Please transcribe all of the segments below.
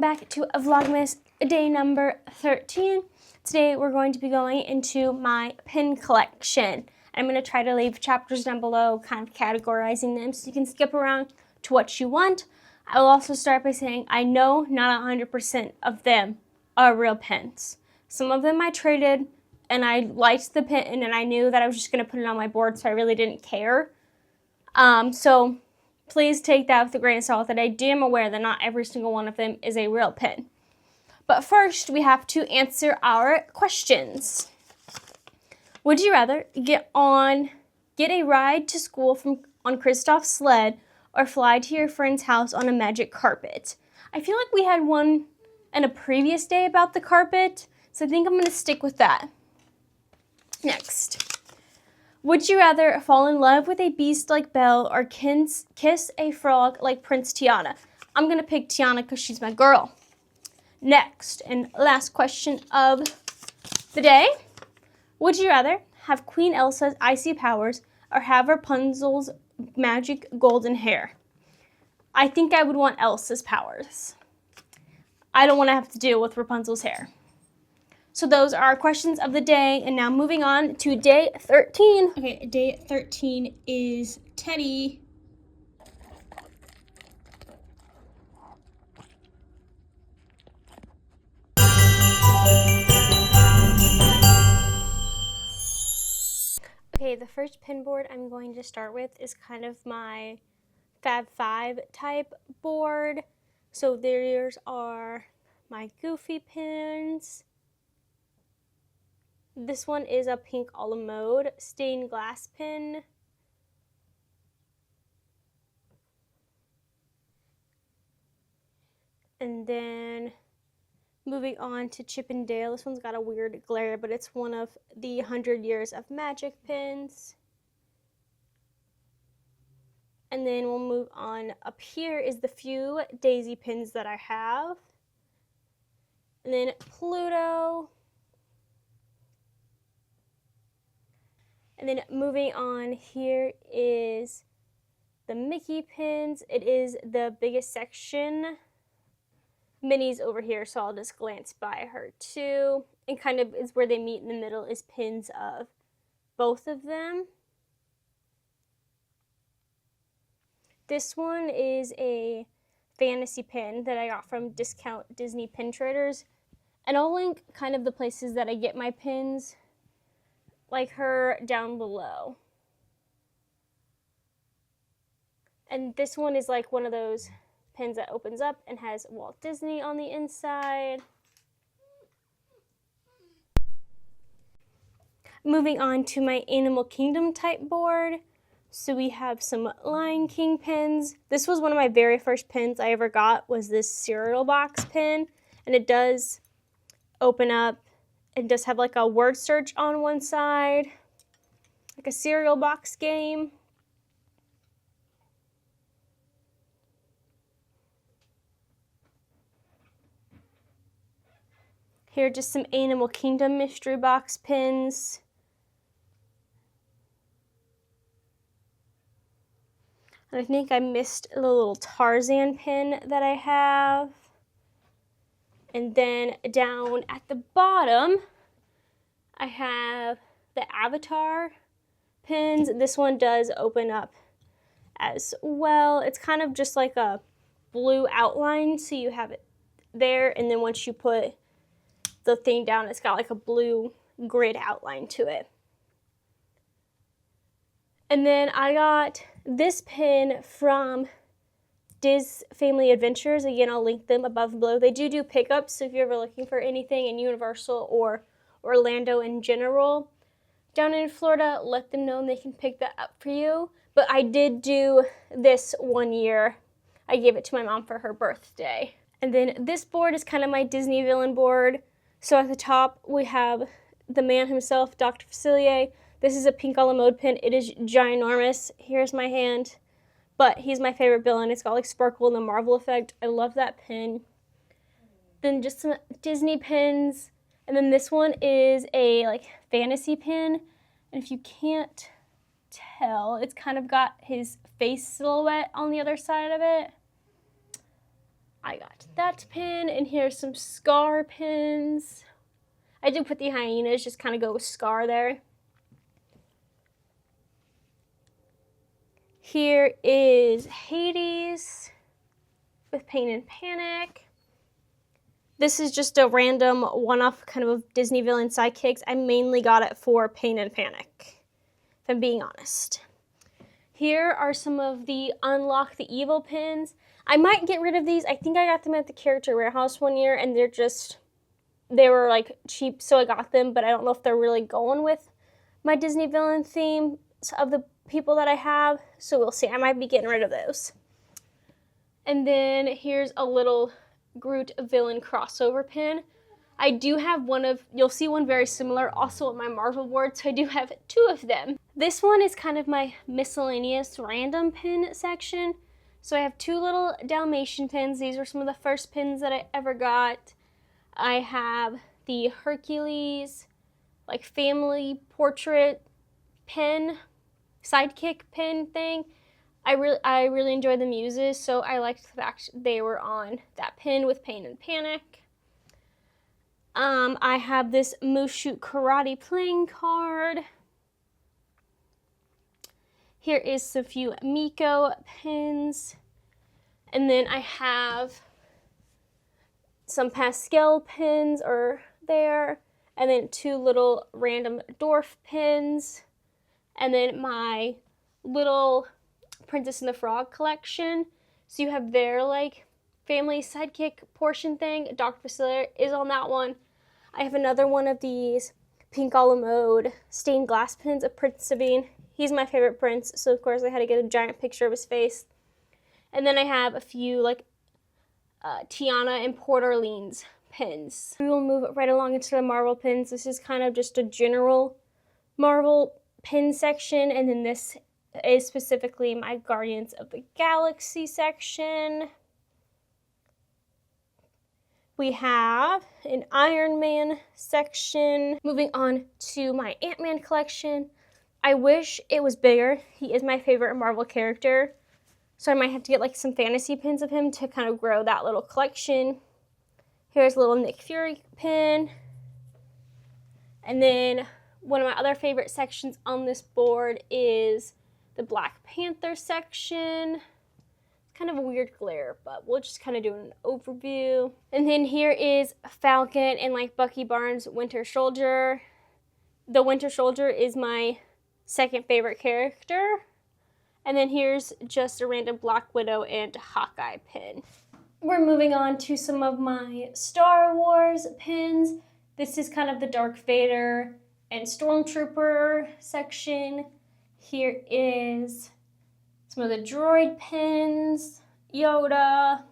back to Vlogmas day number 13. Today we're going to be going into my pin collection. I'm going to try to leave chapters down below, kind of categorizing them so you can skip around to what you want. I will also start by saying I know not 100% of them are real pins. Some of them I traded and I liked the pin and I knew that I was just going to put it on my board, so I really didn't care. So please take that with a grain of salt, that I am aware that not every single one of them is a real pin. But first, we have to answer our questions. Would you rather get a ride to school on Kristoff's sled or fly to your friend's house on a magic carpet? I feel like we had one in a previous day about the carpet, so I think I'm going to stick with that. Next. Would you rather fall in love with a beast like Belle or kiss a frog like Prince Tiana? I'm going to pick Tiana because she's my girl. Next and last question of the day. Would you rather have Queen Elsa's icy powers or have Rapunzel's magic golden hair? I think I would want Elsa's powers. I don't want to have to deal with Rapunzel's hair. So those are our questions of the day, and now moving on to day 13. Okay, day 13 is Teddy. Okay, the first pin board I'm going to start with is kind of my Fab 5 type board. So there's are my Goofy pins. This one is a pink a la mode stained glass pin. And then moving on to Chip and Dale. This one's got a weird glare, but it's one of the 100 Years of Magic pins. And then we'll move on. Up here is the few Daisy pins that I have. And then Pluto. And then moving on, here is the Mickey pins. It is the biggest section. Minnie's over here, so I'll just glance by her too. And kind of is where they meet in the middle is pins of both of them. This one is a fantasy pin that I got from Discount Disney Pin Traders. And I'll link kind of the places that I get my pins like her down below. And this one is like one of those pins that opens up and has Walt Disney on the inside. Moving on to my Animal Kingdom type board. So we have some Lion King pins. This was one of my very first pins I ever got, was this cereal box pin. And it does open up. It does have like a word search on one side, like a cereal box game. Here are just some Animal Kingdom mystery box pins. And I think I missed the little Tarzan pin that I have. And then down at the bottom, I have the Avatar pins. This one does open up as well. It's kind of just like a blue outline, so you have it there, and then once you put the thing down, it's got like a blue grid outline to it. And then I got this pin from Diz Family Adventures. Again, I'll link them above and below. They do pickups, so if you're ever looking for anything in Universal or Orlando in general down in Florida, let them know and they can pick that up for you. But I did do this one year. I gave it to my mom for her birthday. And then this board is kind of my Disney villain board. So at the top we have the man himself, Dr. Facilier. This is a pink a la mode pin. It is ginormous. Here's my hand. But he's my favorite villain. It's got like sparkle and the Marvel effect. I love that pin. Then just some Disney pins. And then this one is a like fantasy pin. And if you can't tell, it's kind of got his face silhouette on the other side of it. I got that pin, and here's some Scar pins. I did put the hyenas, just kind of go with Scar there. Here is Hades with Pain and Panic. This is just a random one-off kind of Disney villain sidekicks. I mainly got it for Pain and Panic, if I'm being honest. Here are some of the Unlock the Evil pins. I might get rid of these. I think I got them at the Character Warehouse one year, and they were like cheap, so I got them, but I don't know if they're really going with my Disney villain theme of the people that I have, so we'll see. I might be getting rid of those. And then here's a little Groot villain crossover pin. I do have you'll see one very similar also on my Marvel board, so I do have 2 of them. This one is kind of my miscellaneous random pin section. So I have 2 little Dalmatian pins. These were some of the first pins that I ever got. I have the Hercules, like family portrait pin, sidekick pin thing. I really enjoy the muses, so I liked the fact they were on that pin with Pain and Panic. I have this Mushu Karate playing card. Here is a few Miko pins. And then I have some Pascal pins are there. And then 2 little random dwarf pins. And then my little Princess and the Frog collection. So you have their like family sidekick portion thing. Dr. Facilier is on that one. I have another one of these pink a la mode stained glass pins of Prince Sabine. He's my favorite prince, so of course I had to get a giant picture of his face. And then I have a few like Tiana and Port Orleans pins. We will move right along into the Marvel pins. This is kind of just a general Marvel pin section, and then this is specifically my Guardians of the Galaxy section. We have an Iron Man section. Moving on to my Ant-Man collection. I wish it was bigger. He is my favorite Marvel character, so I might have to get like some fantasy pins of him to kind of grow that little collection. Here's a little Nick Fury pin. And then one of my other favorite sections on this board is the Black Panther section. Kind of a weird glare, but we'll just kind of do an overview. And then here is Falcon and like Bucky Barnes Winter Soldier. The Winter Soldier is my second favorite character. And then here's just a random Black Widow and Hawkeye pin. We're moving on to some of my Star Wars pins. This is kind of the Darth Vader and Stormtrooper section. Here is some of the droid pins, Yoda.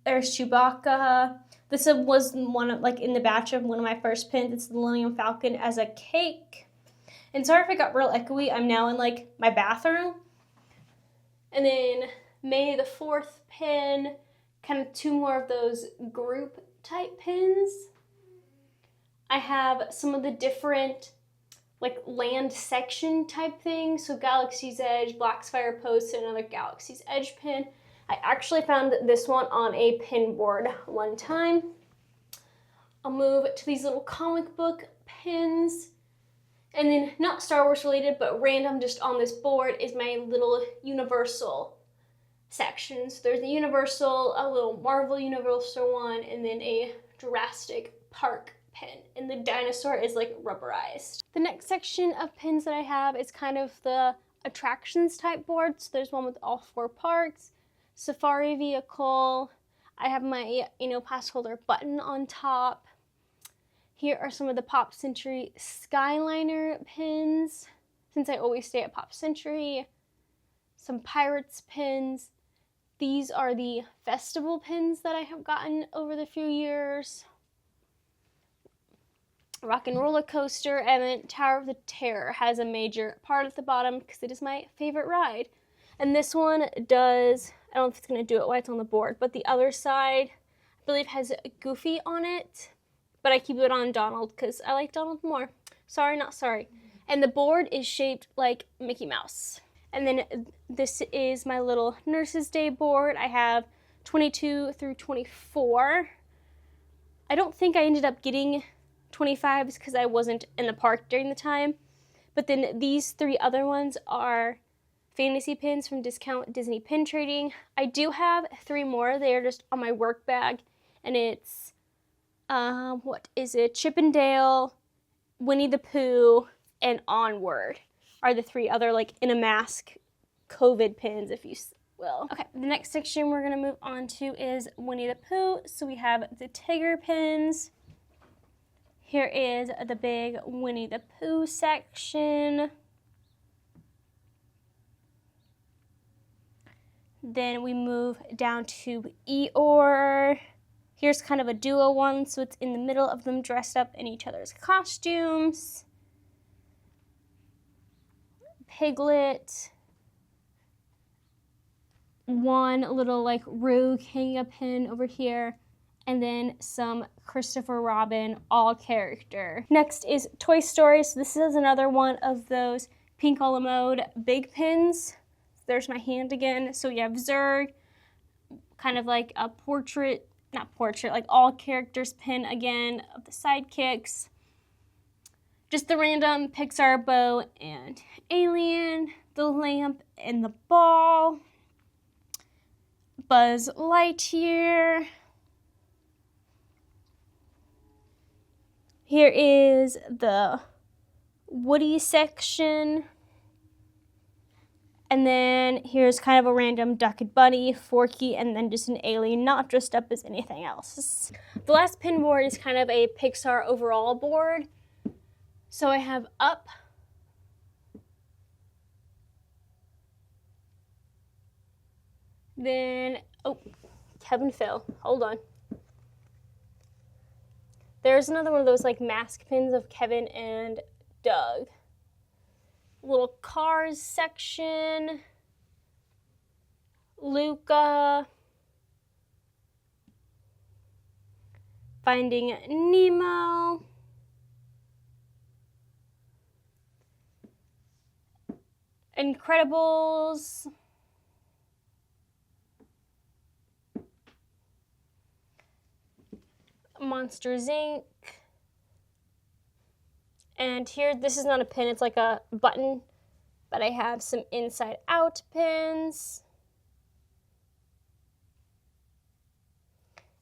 There's Chewbacca. This was one of, like in the batch of one of my first pins. It's the Millennium Falcon as a cake. And sorry if it got real echoey. I'm now in like my bathroom. And then May the 4th pin, kind of 2 more of those group type pins. I have some of the different like land section type things. So Galaxy's Edge, Black's Fire Post, and another Galaxy's Edge pin. I actually found this one on a pin board one time. I'll move to these little comic book pins. And then not Star Wars related, but random just on this board is my little Universal section. So there's a Universal, a little Marvel Universal one, and then a Jurassic Park pin. And the dinosaur is like rubberized. The next section of pins that I have is kind of the attractions type board. So there's one with all 4 parks, Safari Vehicle. I have my pass holder button on top. Here are some of the Pop Century Skyliner pins, since I always stay at Pop Century. Some Pirates pins. These are the festival pins that I have gotten over the few years. Rock and Roller Coaster, and then Tower of the Terror has a major part at the bottom because it is my favorite ride. And this one does, I don't know if it's going to do it while it's on the board, but the other side, I believe, has Goofy on it. But I keep it on Donald because I like Donald more. Sorry, not sorry. And the board is shaped like Mickey Mouse. And then this is my little Nurses Day board. I have 22 through 24. I don't think I ended up getting 25s because I wasn't in the park during the time. But then these 3 other ones are fantasy pins from Discount Disney Pin Trading. I do have 3 more. They are just on my work bag. And it's, what is it? Chip and Dale, Winnie the Pooh, and Onward are the 3 other, like, in a mask COVID pins, if you will. Okay, the next section we're gonna move on to is Winnie the Pooh. So we have the Tigger pins. Here is the big Winnie the Pooh section. Then we move down to Eeyore. Here's kind of a duo one, so it's in the middle of them dressed up in each other's costumes. Piglet. One little like rogue hanging a pin over here. And then some Christopher Robin all character. Next is Toy Story. So this is another one of those pink a la mode big pins. There's my hand again. So you have Zurg, kind of like a portrait, not portrait, like all characters pin again of the sidekicks. Just the random Pixar bow and alien, the lamp and the ball, Buzz Lightyear. Here is the Woody section. And then here's kind of a random Duck and Bunny, Forky, and then just an alien not dressed up as anything else. The last pin board is kind of a Pixar overall board. So I have Up, then, oh, Kevin fell, hold on. There's another one of those like mask pins of Kevin and Doug. Little Cars section, Luca, Finding Nemo, Incredibles, Monsters Inc. And here, this is not a pin, it's like a button, but I have some inside out pins.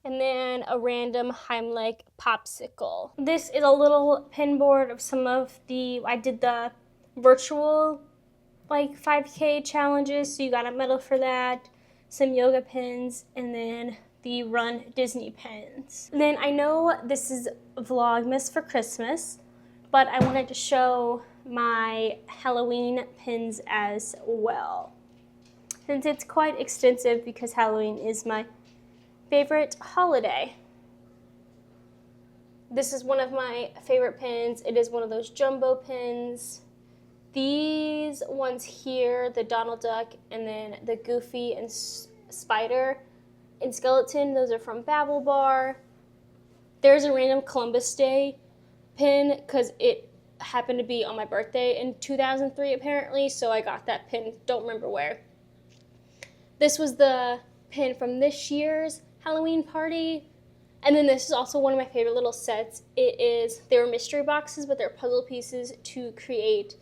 And then a random Heimlich popsicle. This is a little pin board of some of I did the virtual like 5K challenges, so you got a medal for that, some yoga pins, and then the Run Disney pins. And then I know this is Vlogmas for Christmas, but I wanted to show my Halloween pins as well, since it's quite extensive because Halloween is my favorite holiday. This is one of my favorite pins. It is one of those jumbo pins. These ones here, the Donald Duck and then the Goofy and Spider and Skeleton, those are from Babble Bar. There's a random Columbus Day pin because it happened to be on my birthday in 2003 apparently, so I got that pin, don't remember where. This was the pin from this year's Halloween party. And then this is also one of my favorite little sets. They were mystery boxes, but they're puzzle pieces to create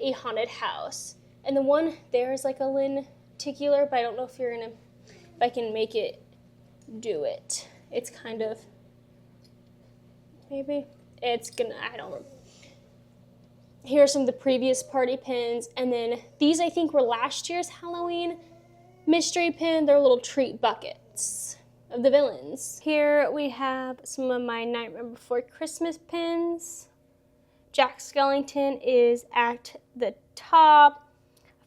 a haunted house. And the one there is like a lenticular, but I don't know if I can make it do it. It's kind of, maybe, I don't know. Here are some of the previous party pins, and then these I think were last year's Halloween mystery pin. They're little treat buckets of the villains. Here we have some of my Nightmare Before Christmas pins. Jack Skellington is at the top.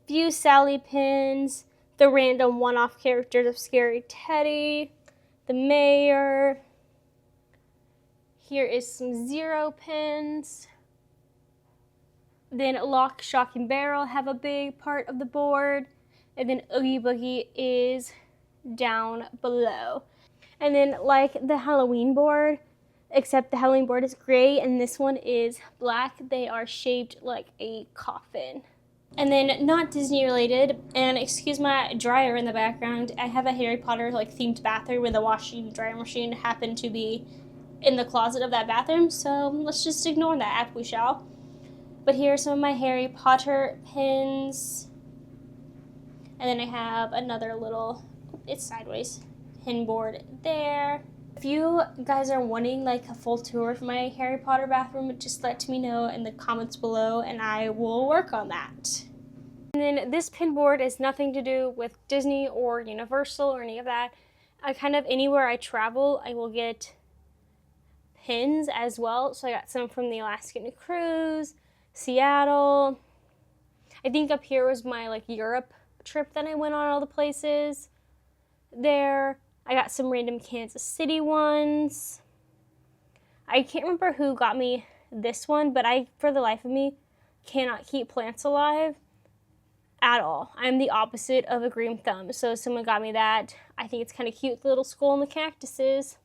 A few Sally pins. The random one-off characters of Scary Teddy. The mayor. Here is some Zero pins. Then Lock, Shock, and Barrel have a big part of the board. And then Oogie Boogie is down below. And then like the Halloween board, except the Halloween board is gray and this one is black, they are shaped like a coffin. And then, not Disney related, and excuse my dryer in the background, I have a Harry Potter like themed bathroom where the washing and dryer machine happened to be in the closet of that bathroom, so let's just ignore that, we shall. But here are some of my Harry Potter pins. And then I have another little, it's sideways, pin board there. If you guys are wanting like a full tour of my Harry Potter bathroom, just let me know in the comments below and I will work on that. And then this pin board is nothing to do with Disney or Universal or any of that. I kind of, anywhere I travel, I will get pins as well. So I got some from the Alaskan cruise, Seattle. I think up here was my like Europe trip that I went on, all the places there. I got some random Kansas City ones. I can't remember who got me this one, but I, for the life of me, cannot keep plants alive at all. I'm the opposite of a green thumb, so someone got me that. I think it's kind of cute, the little skull and the cactuses.